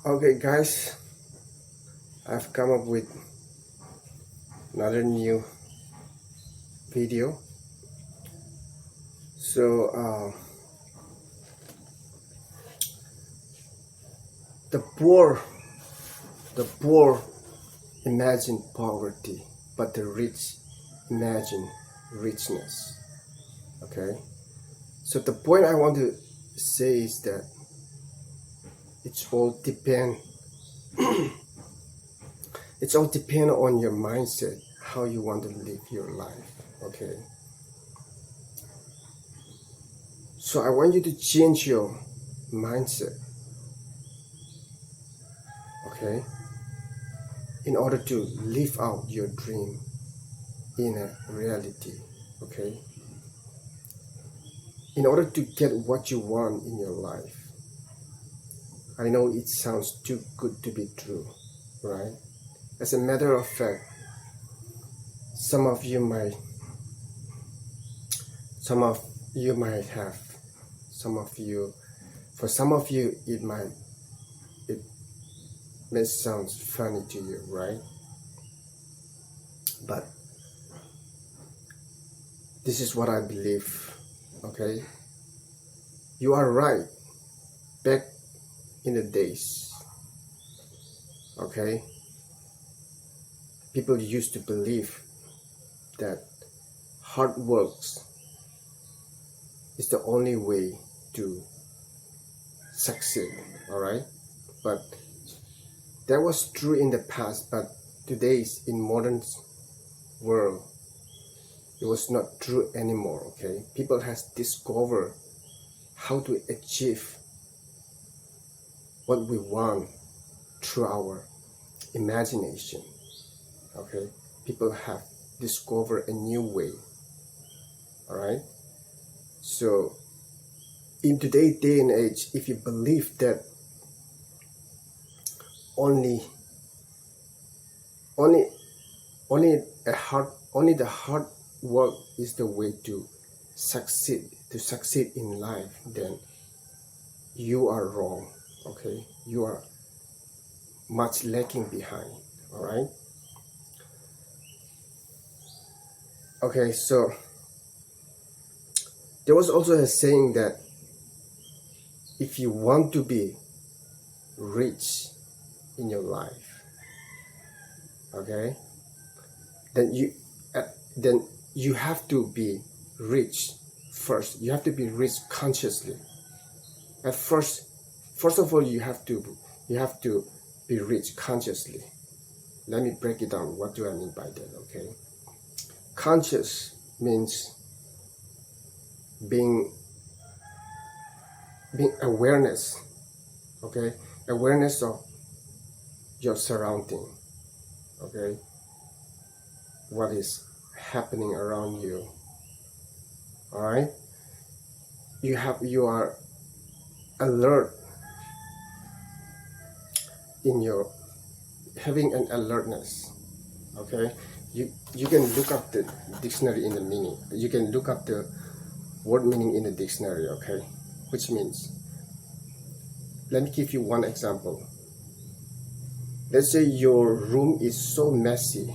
Okay, guys, I've come up with another new video. So, the poor imagine poverty, but the rich imagine richness. Okay. So the point I want to say is that it's all depend. It's all depend on your mindset, how you want to live your life. Okay. So I want you to change your mindset. Okay, in order to live out your dream in a reality. Okay, in order to get what you want in your life. I know it sounds too good to be true, right? As a matter of fact, some of you might some of you might have some of you for some of you it may sound funny to you, right? But this is what I believe. Okay, you are right. Back in the days, okay, people used to believe that hard work is the only way to succeed, all right? But that was true in the past, but today's in modern world, it was not true anymore, okay? People has discovered how to achieve what we want through our imagination, okay? People have discovered a new way, all right? So in today's day and age, if you believe that only only only the hard work is the way to succeed in life, then you are wrong. Okay, you are much lacking behind. All right. Okay, so there was also a saying that if you want to be rich in your life, okay, then you have to be rich first. You have to be rich consciously. At first of all, you have to be rich consciously. Let me break it down. What do I mean by that? Okay, conscious means being awareness. Okay, awareness of your surrounding. Okay, what is happening around you. All right, you are alert in your having an alertness. Okay, you can look up the dictionary in the meaning. You can look up the word meaning in the dictionary. Okay, which means, let me give you one example. Let's say your room is so messy,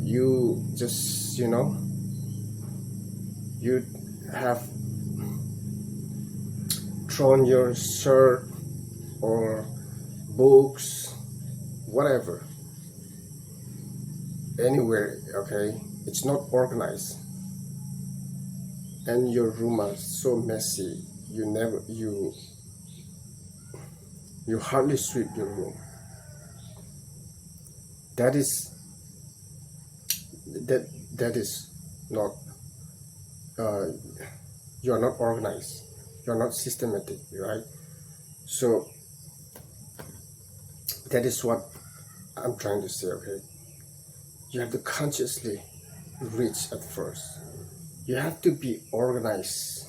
you just you have thrown your shirt or books, whatever, anywhere. Okay, it's not organized, and your room is so messy, you hardly sweep your room. That is that is not you are not organized, you are not systematic, right? So that is what I'm trying to say. Okay, you have to consciously reach at first. You have to be organized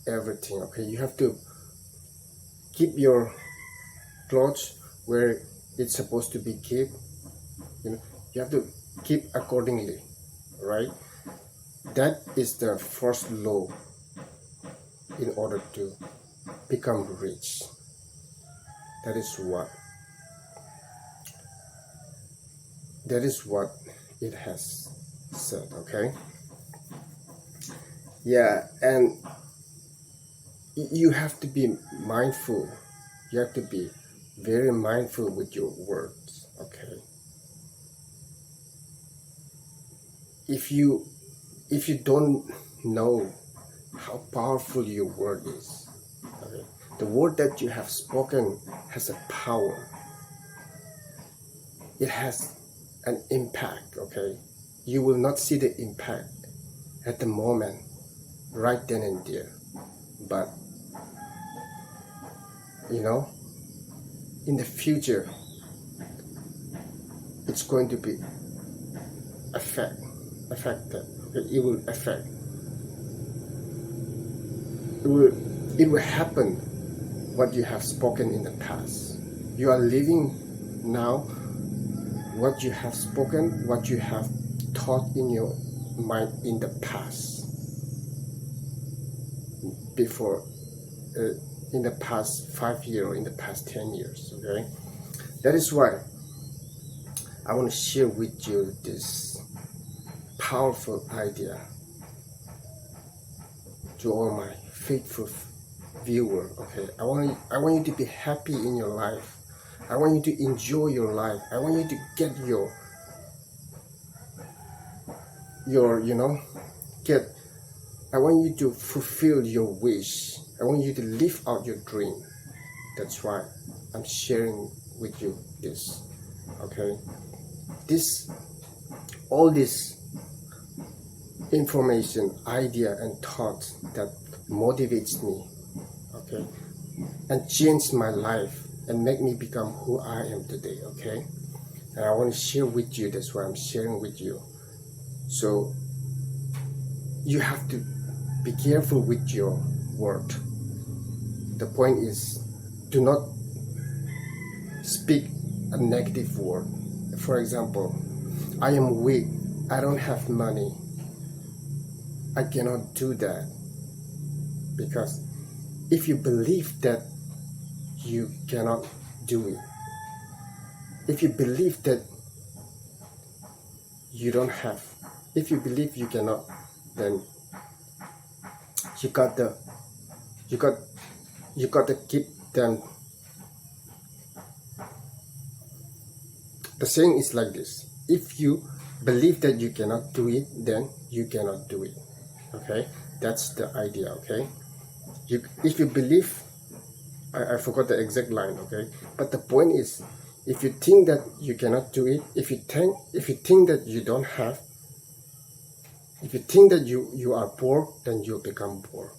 everything. Okay, you have to keep your clothes where it's supposed to be kept. You have to keep accordingly, right? That is the first law in order to become rich. That is what it has said, okay? Yeah, and you have to be mindful. You have to be very mindful with your words, okay? If you don't know how powerful your word is, okay? The word that you have spoken has a power. It has an impact, okay? You will not see the impact at the moment, right then and there. But, you know, in the future, it's going to be affected. Okay? It will affect. It will happen what you have spoken in the past. You are living now what you have spoken, what you have taught in your mind in the past, before, in the past 5 years or in the past 10 years, okay? That is why I want to share with you this powerful idea to all my faithful viewer, okay? I want you to be happy in your life. I want you to enjoy your life. I want you to get your I want you to fulfill your wish. I want you to live out your dream. That's why I'm sharing with you this, okay? All this information, idea, and thoughts that motivates me, okay, and change my life and make me become who I am today, okay? And I want to share with you. That's why I'm sharing with you. So you have to be careful with your word. The point is, do not speak a negative word. For example, I am weak, I don't have money, I cannot do that. Because if you believe that you cannot do it, if you believe that you don't have, if you believe you cannot, then you got to keep them. The saying is like this: if you believe that you cannot do it, then you cannot do it, okay? That's the idea, okay? If you believe, I forgot the exact line, okay? But the point is, if you think that you cannot do it, if you think that you don't have, if you think that you are poor, then you'll become poor.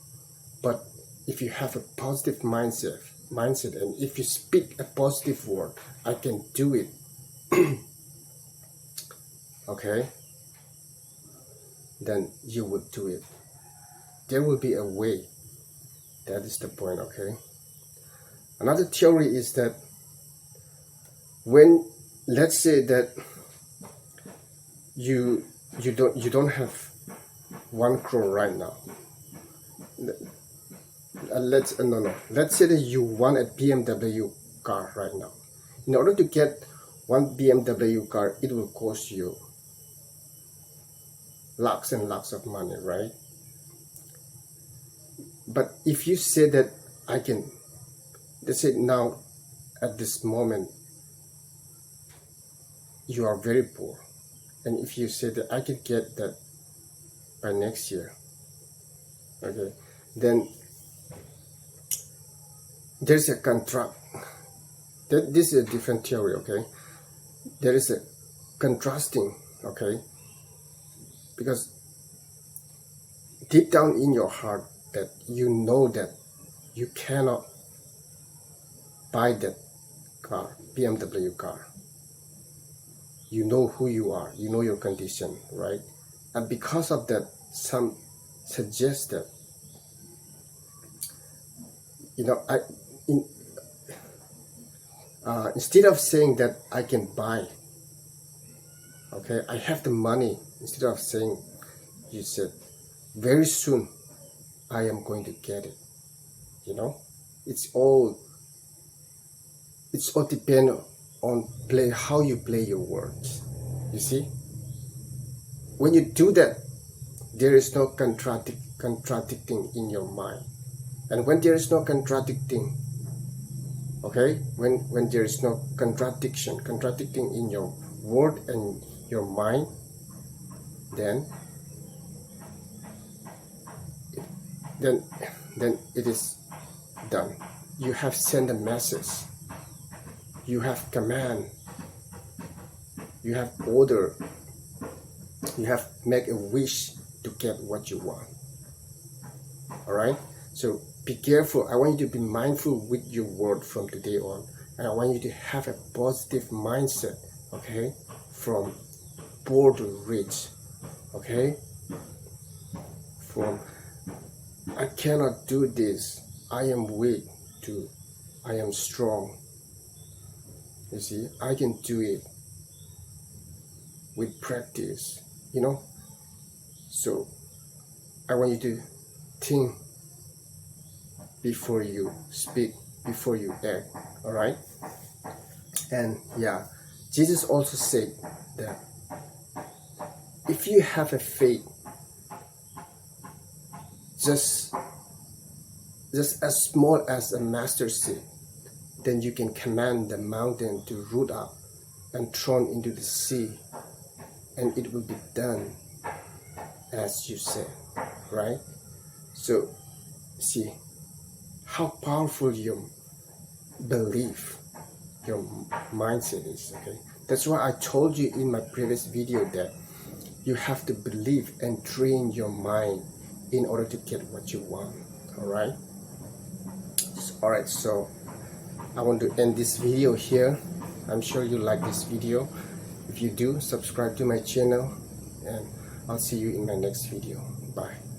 But if you have a positive mindset, and if you speak a positive word, I can do it, okay, then you would do it. There will be a way. That is the point, okay? Another theory is that when, let's say that you don't have 1 crore right now. Let's say that you want a BMW car right now. In order to get one BMW car, it will cost you lakhs and lakhs of money, right? But if you say that I can, let's say now at this moment you are very poor, and if you say that I can get that by next year, okay, then there's a contract. This is a different theory, okay? There is a contrasting, okay? Because deep down in your heart that you know that you cannot buy that car, BMW car. You know who you are, you know your condition, right? And because of that, some suggest that, instead of saying that I can buy, okay, I have the money, instead of saying, you said, very soon I am going to get it. It's all it's all depend on how you play your words. You see, when you do that, there is no contradicting in your mind. And when there is no contradicting, okay, when there is no contradicting in your word and your mind, then it is done. You have sent a message, you have command, you have order, you have make a wish to get what you want. All right, so be careful. I want you to be mindful with your word from today on, and I want you to have a positive mindset, okay, from poor to rich, okay, from I cannot do this, I am weak, to I am strong. You see, I can do it with practice, you know. So I want you to think before you speak, before you act. All right. And yeah, Jesus also said that if you have a faith just as small as a mustard seed, then you can command the mountain to root up and thrown into the sea, and it will be done as you said, right? So see how powerful your belief, your mindset is, okay? That's why I told you in my previous video that you have to believe and train your mind in order to get what you want. All right. So I want to end this video here. I'm sure you like this video. If you do, subscribe to my channel, and I'll see you in my next video. Bye.